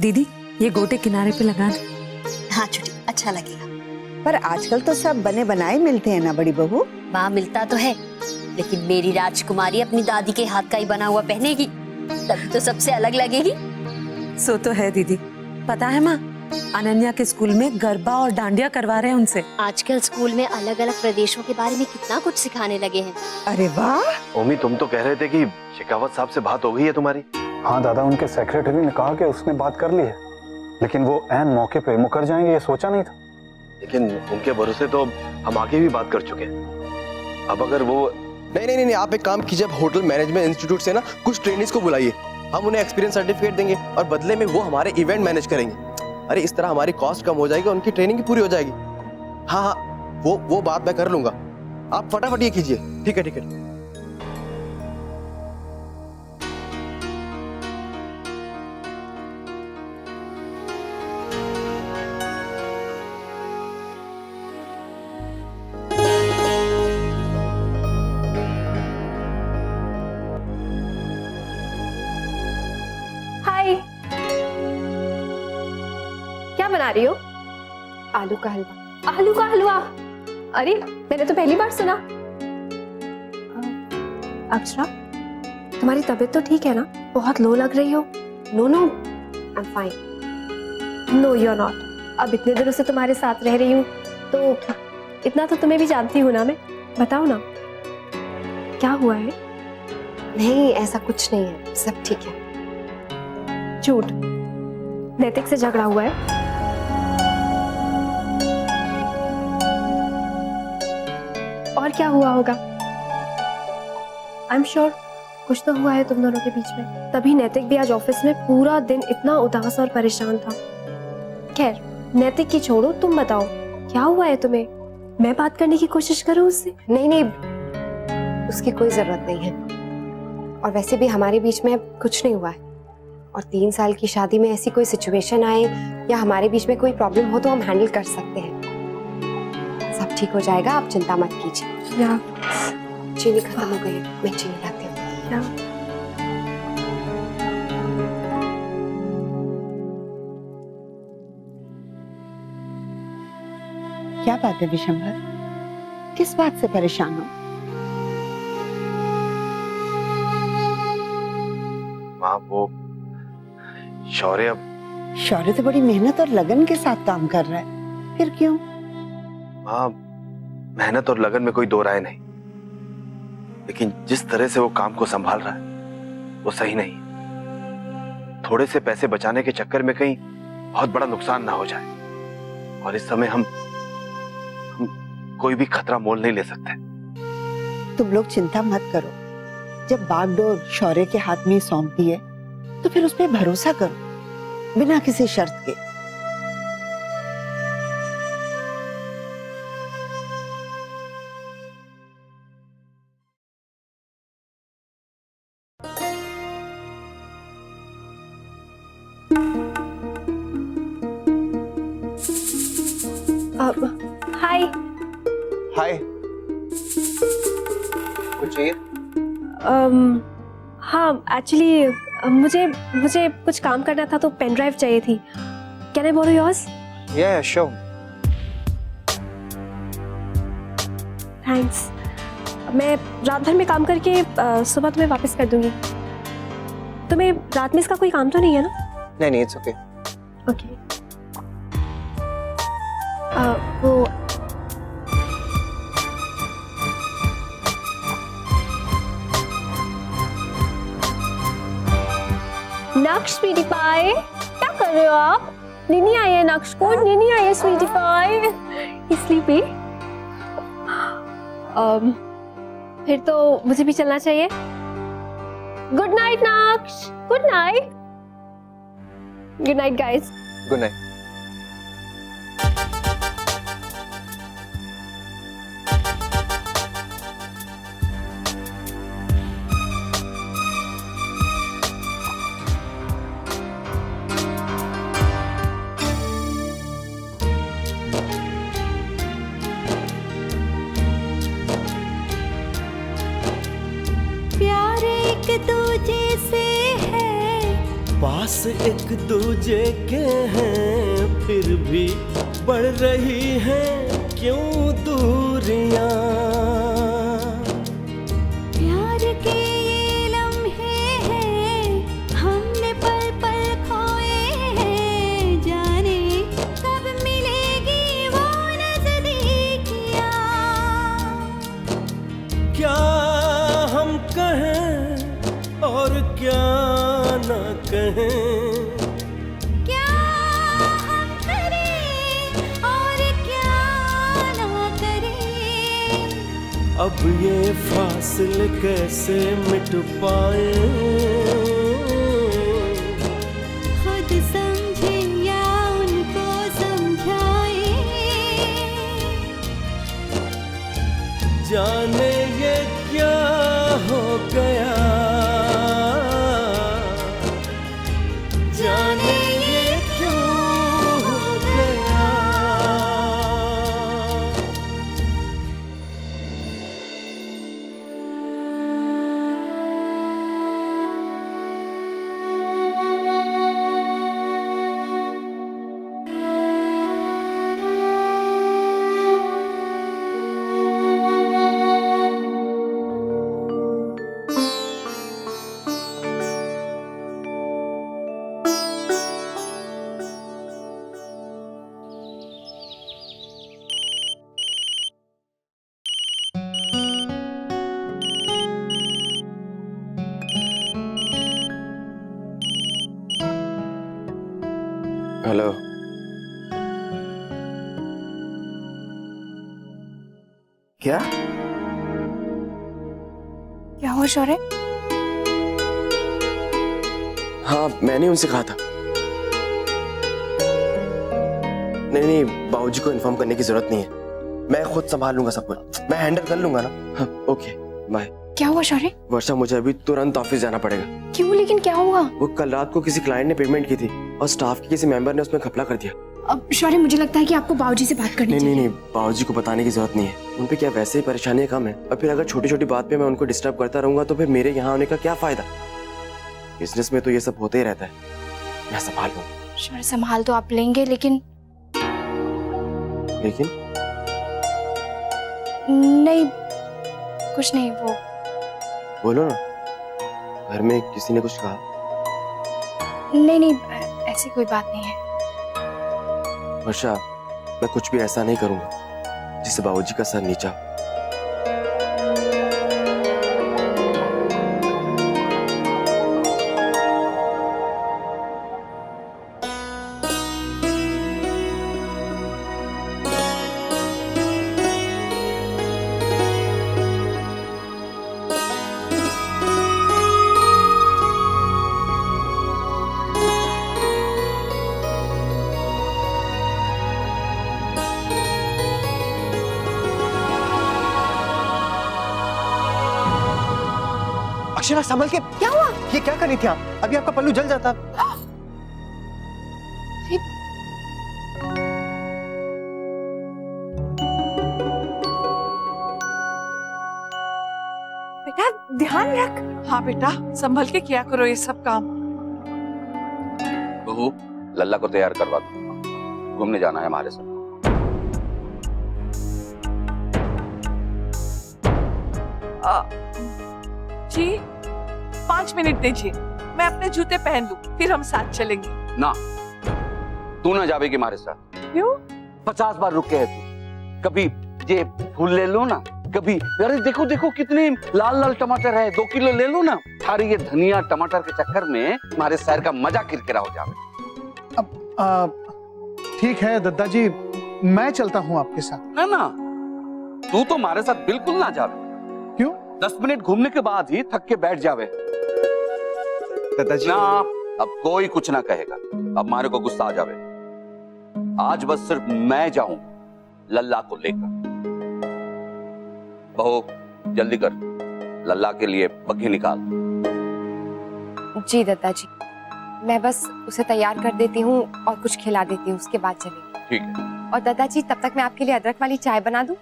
दीदी ये गोटे किनारे पे लगा दे। हाँ छोटी, अच्छा लगेगा। पर आजकल तो सब बने बनाए मिलते हैं ना बड़ी बहू। माँ मिलता तो है, लेकिन मेरी राजकुमारी अपनी दादी के हाथ का ही बना हुआ पहनेगी, तभी तो सबसे अलग लगेगी। सो तो है दीदी। पता है माँ, अनन्या के स्कूल में गरबा और डांडिया करवा रहे हैं उनसे। आजकल स्कूल में अलग अलग प्रदेशों के बारे में कितना कुछ सिखाने लगे हैं। अरे वाह। ओमी, तुम तो कह रहे थे कि शेखावत साहब से बात हो गई है तुम्हारी। हाँ दादा, उनके सेक्रेटरी ने कहा कि उसने बात कर ली है, लेकिन वो ऐन मौके पे मुकर जाएंगे ये सोचा नहीं था। लेकिन उनके भरोसे तो हम आगे भी बात कर चुके हैं। अब अगर वो नहीं, आप एक काम कीजिए, होटल मैनेजमेंट इंस्टीट्यूट से ना कुछ ट्रेनिंग्स को बुलाइए, हम उन्हें एक्सपीरियंस सर्टिफिकेट देंगे और बदले में वो हमारे इवेंट मैनेज करेंगे। अरे इस तरह हमारी कॉस्ट कम हो जाएगी, उनकी ट्रेनिंग भी पूरी हो जाएगी। हाँ, वो बात मैं कर लूंगा, आप फटाफट ये कीजिए। ठीक है। हाय, क्या बना रही हो? आलू का हलवा। आलू का हलवा? अरे मैंने तो पहली बार सुना। अक्षरा, तुम्हारी तबीयत तो ठीक है ना? बहुत लो लग रही हो। No, I am fine. No you are not. अब इतने दिनों से तुम्हारे साथ रह रही हूँ तो इतना तो तुम्हें भी जानती हूँ ना मैं। बताओ ना, क्या हुआ है? नहीं, ऐसा कुछ नहीं है, सब ठीक है। झूठ। नैतिक से झगड़ा हुआ है? और क्या हुआ होगा? आई एम श्योर कुछ तो हुआ है तुम दोनों के बीच में, तभी नैतिक भी आज ऑफिस में पूरा दिन इतना उदास और परेशान था। खैर, नैतिक की छोड़ो, तुम बताओ क्या हुआ है तुम्हें? मैं बात करने की कोशिश करूं उससे? नहीं, उसकी कोई जरूरत नहीं है, और वैसे भी हमारे बीच में कुछ नहीं हुआ है। और 3 साल की शादी में ऐसी कोई सिचुएशन आए या हमारे बीच में कोई प्रॉब्लम हो तो हम हैंडल कर सकते हैं। सब ठीक हो जाएगा, आप चिंता मत कीजिए। चीनी खत्म हो गई है, मैं चीनी लाती हूँ। क्या बात है विशंभर, किस बात से परेशान हो? माँ, वो शौर्य तो बड़ी मेहनत और लगन के साथ काम कर रहा है, फिर क्यों? माँ, मेहनत और लगन में कोई दो राय नहीं, लेकिन जिस तरह से वो काम को संभाल रहा है वो सही नहीं है। थोड़े से पैसे बचाने के चक्कर में कहीं बहुत बड़ा नुकसान ना हो जाए, और इस समय हम कोई भी खतरा मोल नहीं ले सकते। तुम लोग चिंता मत करो, जब बागडोर शौर्य के हाथ में सौंप दी है तो फिर उस पर भरोसा करो बिना किसी शर्त के। हाय। कुछ चाहिए? हाँ, एक्चुअली मुझे कुछ काम करना था तो पेन ड्राइव चाहिए थी। Can I borrow yours? Yeah sure. Thanks. मैं रात भर में काम करके सुबह तुम्हें वापस कर दूंगी। तुम्हें रात में इसका कोई काम तो नहीं है ना? नहीं, इट्स ओके। ओके। वो नक्श स्वीटी पाई, क्या कर रहे हो आप? नीनी आई है नक्श को, नीनी आई है स्वीटी पाई। स्लीपी? फिर तो मुझे भी चलना चाहिए। गुड नाइट नक्श। Good night. Good night guys. Good night. दूजे से है, पास एक दूजे के हैं, फिर भी बढ़ रही हैं क्यों दूरियां। प्यार के ये लम्हे हैं, हमने पल पल खोए हैं, जाने कब मिलेगी वो नजदीकियां। क्या हम कहें और क्या ना कहें, क्या हम करें और क्या ना करें, अब ये फासले कैसे मिट पाए। खुद समझे या उनको समझाए, जाने ये क्या हो गया, जाने ये क्यों हो गया। हेलो। क्या? क्या हुआ शौर्य? हाँ, मैंने उनसे कहा था। नहीं, बाबूजी को इन्फॉर्म करने की जरूरत नहीं है, मैं खुद संभाल लूंगा सब कुछ, मैं हैंडल कर लूंगा ना। हाँ, ओके बाय। क्या हुआ शौर्य? वर्षा, मुझे अभी तुरंत ऑफिस जाना पड़ेगा। क्यों, लेकिन क्या हुआ? वो कल रात को किसी क्लाइंट ने पेमेंट की थी और स्टाफ के किसी मेंबर ने उसमें घपला कर दिया। अब शौर्य, मुझे लगता है कि आपको बाबूजी से बात करनी चाहिए। नहीं, बाबूजी को बताने की जरूरत नहीं है, उन पे क्या वैसे ही परेशानियां कम है, और फिर अगर छोटी छोटी बात पे मैं उनको डिस्टर्ब करता रहूंगा तो फिर मेरे यहाँ आने का क्या फायदा। बिजनेस में तो ये सब होते ही रहता है, मैं संभाल लूंगा। शौर्य, संभाल तो आप लेंगे, लेकिन नहीं, कुछ नहीं। वो बोलो ना, घर में किसी ने कुछ कहा? नहीं, ऐसी कोई बात नहीं है। वर्षा, मैं कुछ भी ऐसा नहीं करूंगा जिससे बाबूजी का सर नीचा हो। अक्षरा, संभल के। क्या हुआ? ये क्या कर रही थी आप? अभी आपका पल्लू जल जाता। बेटा ध्यान रख। हाँ बेटा, संभल के किया करो ये सब काम। बहू, लल्ला को तैयार करवा दो, घूमने जाना है हमारे साथ। जी 5 मिनट दीजिए, मैं अपने जूते पहन लूं, फिर हम साथ चलेंगे। ना, तू ना जावेगी हमारे साथ। क्यों? 50 बार रुके है तू। कभी ये फूल ले लो ना, कभी अरे देखो देखो कितने लाल लाल टमाटर है, 2 किलो ले लो ना। सारी ये धनिया टमाटर के चक्कर में हमारे शहर का मजा किरकिरा हो जावे। अब ठीक है दद्दा जी, मैं चलता हूँ आपके साथ। ना ना, तू तो हमारे साथ बिल्कुल ना जावे। क्यों? 10 मिनट घूमने के बाद ही थक के बैठ जावे। दादाजी, ना, अब कोई कुछ ना कहेगा, अब हमारे को गुस्सा आ जावे। आज बस सिर्फ मैं जाऊं लल्ला को लेकर। बहू जल्दी कर, लल्ला के लिए बग्घी निकाल। जी दादाजी, मैं बस उसे तैयार कर देती हूँ और कुछ खिला देती हूँ, उसके बाद चलेंगे। ठीक है। और दादाजी, तब तक मैं आपके लिए अदरक वाली चाय बना दूं?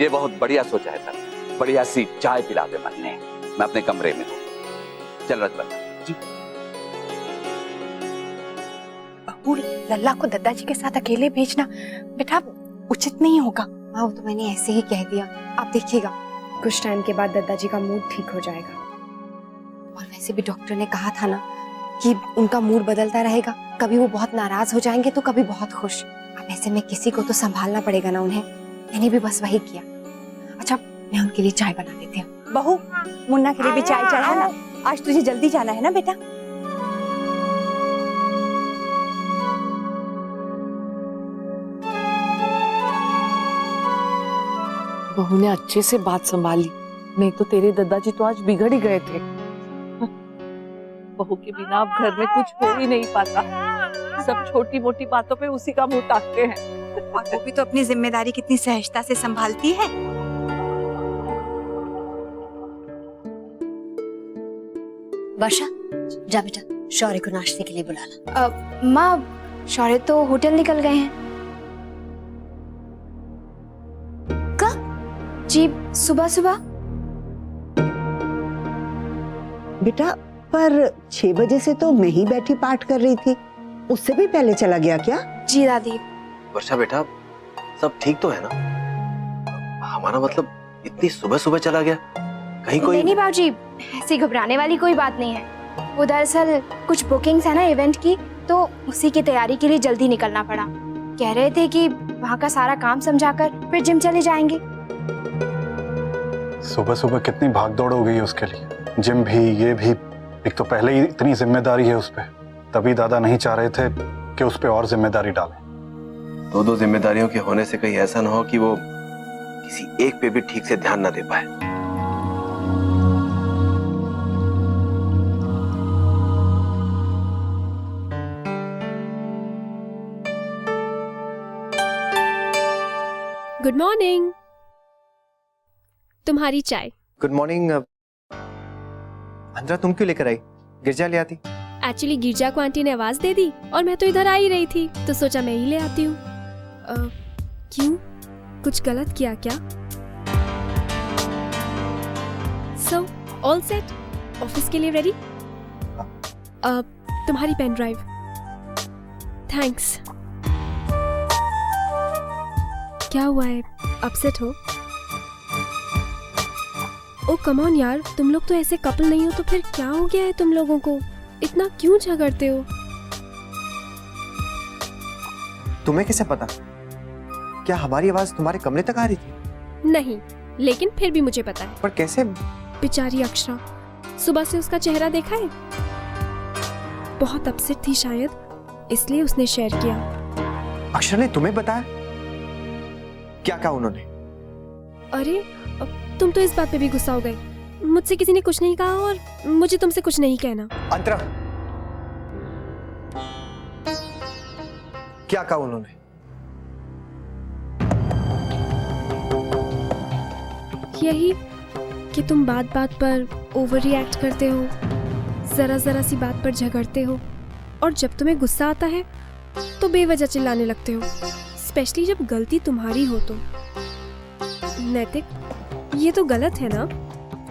ये बहुत बढ़िया सोचा है सर, बढ़िया सी चाय पिला दे मन ने। मैं अपने कमरे में हूँ, चल रजबन जी। बहू, लल्ला को दद्दा जी के साथ अकेले भेजना बेटा उचित नहीं होगा। हाँ, वो तो मैंने ऐसे ही कह दिया, आप देखिएगा कुछ टाइम के बाद दादाजी का मूड ठीक हो जाएगा। और वैसे भी डॉक्टर ने कहा था ना कि उनका मूड बदलता रहेगा, कभी वो बहुत नाराज हो जाएंगे तो कभी बहुत खुश। अब ऐसे में किसी को तो संभालना पड़ेगा ना उन्हें, मैंने भी बस वही किया। अच्छा, मैं उनके लिए चाय बना देती हूँ। बहू, मुन्ना के लिए भी चाय चढ़ा ना, आज तुझे जल्दी जाना है ना बेटा। बहू ने अच्छे से बात संभाली, नहीं तो तेरे दादाजी तो आज बिगड़ ही गए थे। बहू के बिना अब घर में कुछ हो ही नहीं पाता, सब छोटी मोटी बातों पे उसी का मुंह ताकते हैं। और वो भी तो अपनी जिम्मेदारी कितनी सहजता से संभालती है। वर्षा, जा बेटा शौर्य को नाश्ते के लिए बुला ला। माँ, शौर्य तो होटल निकल गए हैं। कब? जी, सुबह सुबह। बेटा, पर 6 बजे से तो मैं ही बैठी पाठ कर रही थी, उससे भी पहले चला गया क्या? जी दादी। वर्षा बेटा, सब ठीक तो है ना? हमारा मतलब इतनी सुबह सुबह चला गया, कहीं कोई? नहीं बाबूजी, ऐसी घबराने वाली कोई बात नहीं है। वो दरअसल कुछ बुकिंग्स है ना इवेंट की, तो उसी की तैयारी के लिए जल्दी निकलना पड़ा। कह रहे थे कि वहाँ का सारा काम समझाकर फिर जिम चले जाएंगे। सुबह सुबह कितनी भागदौड़ हो गई है उसके लिए, जिम भी ये भी। एक तो पहले ही इतनी जिम्मेदारी है उस पे, तभी दादा नहीं चाह रहे थे कि उस पे और जिम्मेदारी डालें। दो जिम्मेदारियों के होने से कहीं ऐसा ना हो कि वो किसी एक पे भी ठीक से ध्यान ना दे पाए। Good morning. तुम्हारी चाय। Good morning. अंतरा तुम क्यों लेकर आई? गिरजा ले आती। एक्चुअली गिरजा को आंटी ने आवाज दे दी और मैं तो इधर आ ही रही थी, तो सोचा मैं ही ले आती हूँ। क्यों, कुछ गलत किया क्या? सो ऑल सेट, ऑफिस के लिए रेडी? तुम्हारी पेन ड्राइव। थैंक्स। क्या हुआ है, अपसेट हो? ओ कम ऑन यार, तुम लोग तो ऐसे कपल नहीं हो तो फिर क्या हो गया है तुम लोगों को? इतना क्यों झगड़ते हो? तुम्हें कैसे पता? क्या हमारी आवाज तुम्हारे कमरे तक आ रही थी? नहीं, लेकिन फिर भी मुझे पता है। पर कैसे? बेचारी अक्षरा, सुबह से उसका चेहरा देखा है? बहुत अपसेट थी शायद, इसलिए उसने शेयर किया। अक्षरा ने तुम्हें बताया? क्या कहा उन्होंने? अरे तुम तो इस बात पे भी गुस्सा हो गए। मुझसे किसी ने कुछ नहीं कहा और मुझे तुमसे कुछ नहीं कहना। अंतरा, क्या कहा उन्होंने? यही कि तुम बात बात पर ओवर रिएक्ट करते हो, जरा जरा सी बात पर झगड़ते हो, और जब तुम्हें गुस्सा आता है तो बेवजह चिल्लाने लगते हो, स्पेशली जब गलती तुम्हारी हो तो। नैतिक, ये तो गलत है ना?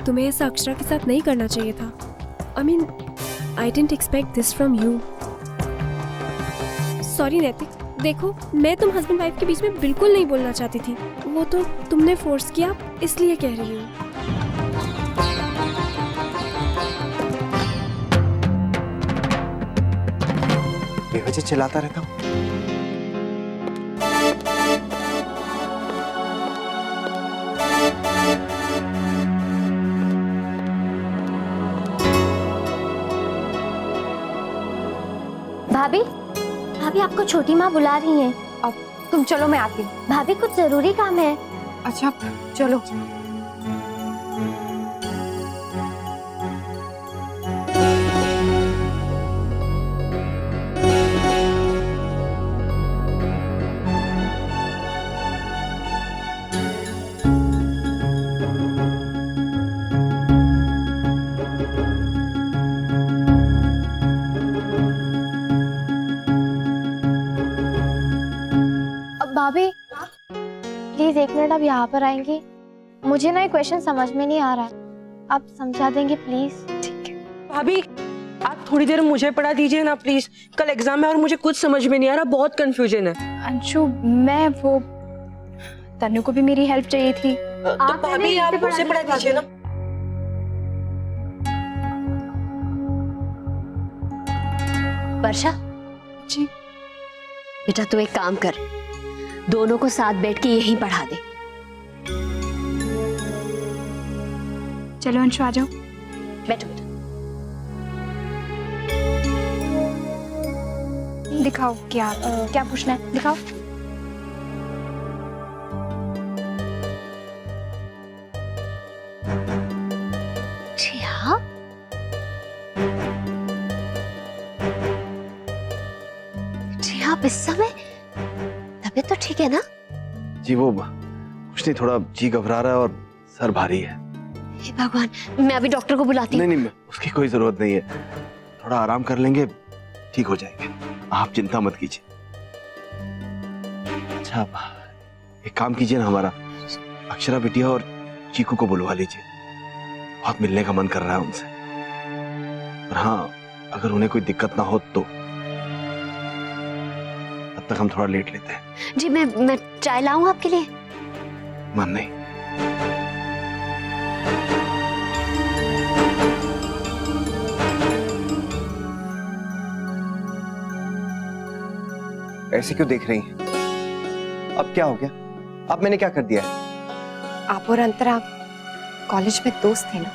तुम्हें ऐसा अक्षरा के साथ नहीं करना चाहिए था। I mean, I didn't expect this from you. Sorry नैतिक, देखो मैं तुम हस्बैंड वाइफ के बीच में बिल्कुल नहीं बोलना चाहती थी, वो तो तुमने फोर्स किया इसलिए कह रही हूँ। बेवजह चिल्लाता रहता हूँ। भाभी, भाभी आपको छोटी माँ बुला रही हैं। अब तुम चलो, मैं आती हूँ। भाभी कुछ जरूरी काम है। अच्छा चलो। भाभी प्लीज एक मिनट, आप यहाँ पर आएंगी? मुझे ना ये क्वेश्चन समझ में नहीं आ रहा है, आप समझा देंगे प्लीज? भाभी, आप थोड़ी देर मुझे पढ़ा दीजिए ना प्लीज, कल एग्जाम है और मुझे कुछ समझ में नहीं आ रहा, बहुत कंफ्यूजन है। अंशु, मैं वो तनु को भी मेरी हेल्प चाहिए थी। तो भाभी आप मुझे पढ़ा दीजिए ना। वर्षा जी बेटा, तू एक काम कर, दोनों को साथ बैठ के यहीं पढ़ा दे। चलो अंशु आ जाओ। बैठो बेटा। दिखाओ क्या क्या पूछना है, दिखाओ। जी हाँ, जी आप इस समय तबीयत तो ठीक है ना? जी वो कुछ नहीं, थोड़ा जी घबरा रहा है और सर भारी है। हे भगवान, मैं अभी डॉक्टर को बुलाती हूँ। नहीं, उसकी कोई जरूरत नहीं है, थोड़ा आराम कर लेंगे, ठीक हो जाएंगे, आप चिंता मत कीजिए। अच्छा, एक काम कीजिए ना, हमारा अक्षरा बिटिया और चीकू को बुलवा लीजिए, बहुत मिलने का मन कर रहा है उनसे। और हाँ, अगर उन्हें कोई दिक्कत ना हो तो तब तक हम थोड़ा लेट लेते हैं। जी मैं चाय लाऊं आपके लिए? मन नहीं। ऐसे क्यों देख रही हैं? अब क्या हो गया? अब मैंने क्या कर दिया है? आप और अंतरा कॉलेज में दोस्त थे ना?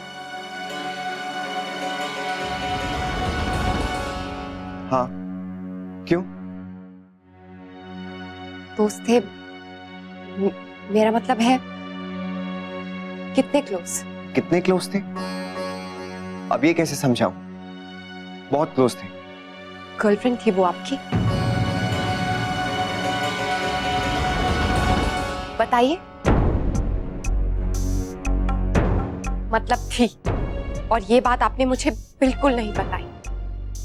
हाँ, क्यों? दोस्त थे, मेरा मतलब है कितने क्लोज? कितने क्लोज थे? अब ये कैसे समझाऊं? बहुत क्लोज थे। गर्लफ्रेंड थी वो आपकी? बताइए। मतलब थी, और ये बात आपने मुझे बिल्कुल नहीं बताई।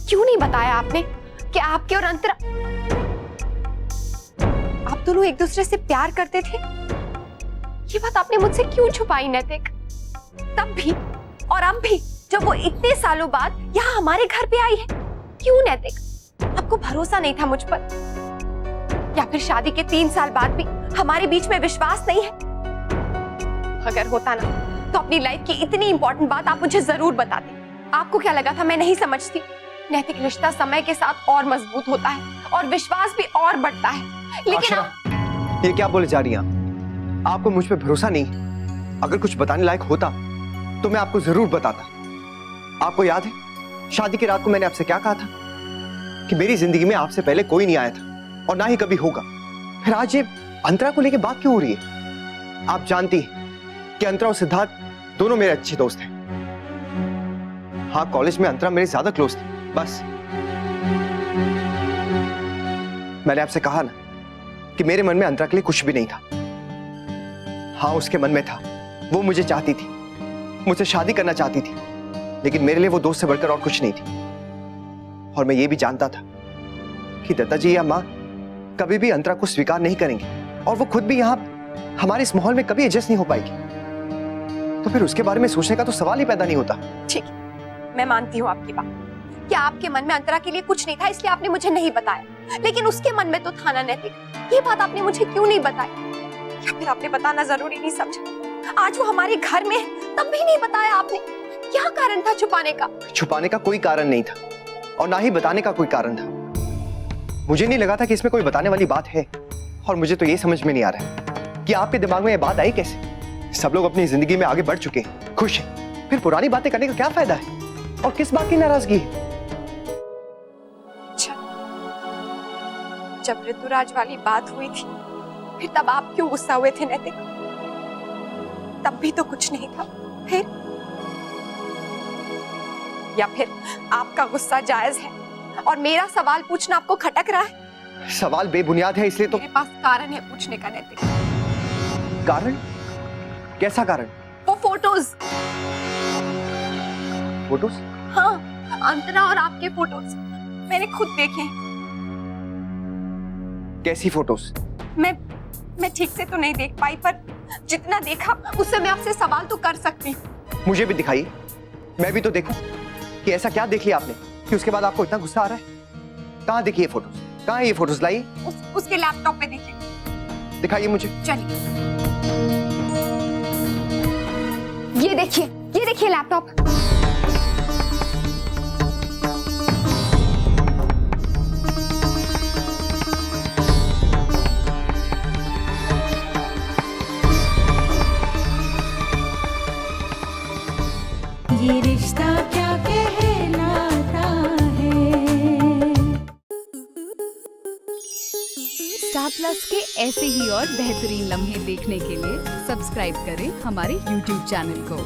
क्यों नहीं बताया आपने कि आपके और अंतरा, आप दोनों एक दूसरे से प्यार करते थे? ये बात आपने मुझसे क्यों छुपाई नैतिक? तब भी और अब भी, जब वो इतने सालों बाद यहाँ हमारे घर पे आई है। क्यों नैतिक? आपको भरोसा नहीं था मुझ पर? या फिर शादी के 3 साल बाद भी हमारे बीच में विश्वास नहीं है? अगर होता ना तो अपनी लाइफ की इतनी इंपॉर्टेंट बात आप मुझे जरूर बताते। आपको क्या लगा था मैं नहीं समझती? नैतिक रिश्ता समय के साथ और मजबूत होता है और विश्वास भी और बढ़ता है। लेकिन ये क्या बोले जा रही हैं? आपको मुझ पे भरोसा नहीं? अगर कुछ बताने लायक होता तो मैं आपको जरूर बताता। आपको याद है शादी की रात को मैंने आपसे क्या कहा था? कि मेरी जिंदगी में आपसे पहले कोई नहीं आया था और ना ही कभी होगा। फिर आज ये अंतरा को लेके बात क्यों हो रही है? आप जानती हैं कि अंतरा और सिद्धार्थ दोनों मेरे अच्छे दोस्त हैं। हाँ, कॉलेज में अंतरा मेरे ज्यादा क्लोज थी, बस। मैंने आपसे कहा ना कि मेरे मन में अंतरा के लिए कुछ भी नहीं था। हाँ, उसके मन में था, वो मुझे चाहती थी, मुझसे शादी करना चाहती थी, लेकिन मेरे लिए वो दोस्त से बढ़कर और कुछ नहीं थी। और मैं ये भी जानता था कि दादाजी या माँ कभी भी अंतरा को स्वीकार नहीं करेंगे और वो खुद भी यहाँ हमारे इस माहौल में कभी एडजस्ट नहीं हो पाएगी। तो फिर उसके बारे में सोचने का तो सवाल ही पैदा नहीं होता। ठीक, मैं मानती हूँ आपकी बात कि आपके मन में अंतरा के लिए कुछ नहीं था, इसलिए आपने मुझे नहीं बताया। लेकिन उसके मन में तो था ना नैतिक। ये बात आपने मुझे क्यों नहीं बताई? या फिर आपने बताना जरूरी नहीं समझा? आज वो हमारे घर में है, तब भी नहीं बताया आपने। क्या कारण था छुपाने का? छुपाने का कोई कारण नहीं था और ना ही बताने का कोई कारण था। मुझे नहीं लगा था कि इसमें कोई बताने वाली बात है। और मुझे तो ये समझ में नहीं आ रहा है कि आपके दिमाग में ये बात आई कैसे? सब लोग अपनी जिंदगी में आगे बढ़ चुके हैं, खुश हैं, फिर पुरानी बातें करने का क्या फायदा है? और किस बात की नाराजगी है? अच्छा, जब ऋतुराज वाली बात हुई थी फिर तब आप क्यों गुस्सा हुए थे नैतिक? तब भी तो कुछ नहीं था। फिर या फिर आपका गुस्सा जायज है और मेरा सवाल पूछना आपको खटक रहा है? सवाल बेबुनियाद है, इसलिए तो मेरे पास कारण है पूछने का नैतिक। कारण? कैसा कारण? वो फोटोज। फोटोज? हाँ, अंतरा और आपके फोटोज मैंने खुद देखे। कैसी फोटोज? मैं ठीक से तो नहीं देख पाई, पर जितना देखा उससे मैं आपसे सवाल तो कर सकती हूँ। मुझे भी दिखाइए, मैं भी तो देखूं कि ऐसा क्या देख लिया आपने कि उसके बाद आपको इतना गुस्सा आ रहा है? कहाँ देखिए फोटोज, कहाँ है ये फोटोज? लाई उसके लैपटॉप पे देखिए। दिखाइए मुझे। चलिए, ये देखिए लैपटॉप। ये रिश्ता क्या कहलाता है। स्टार प्लस के ऐसे ही और बेहतरीन लम्हे देखने के लिए सब्सक्राइब करें हमारे YouTube चैनल को।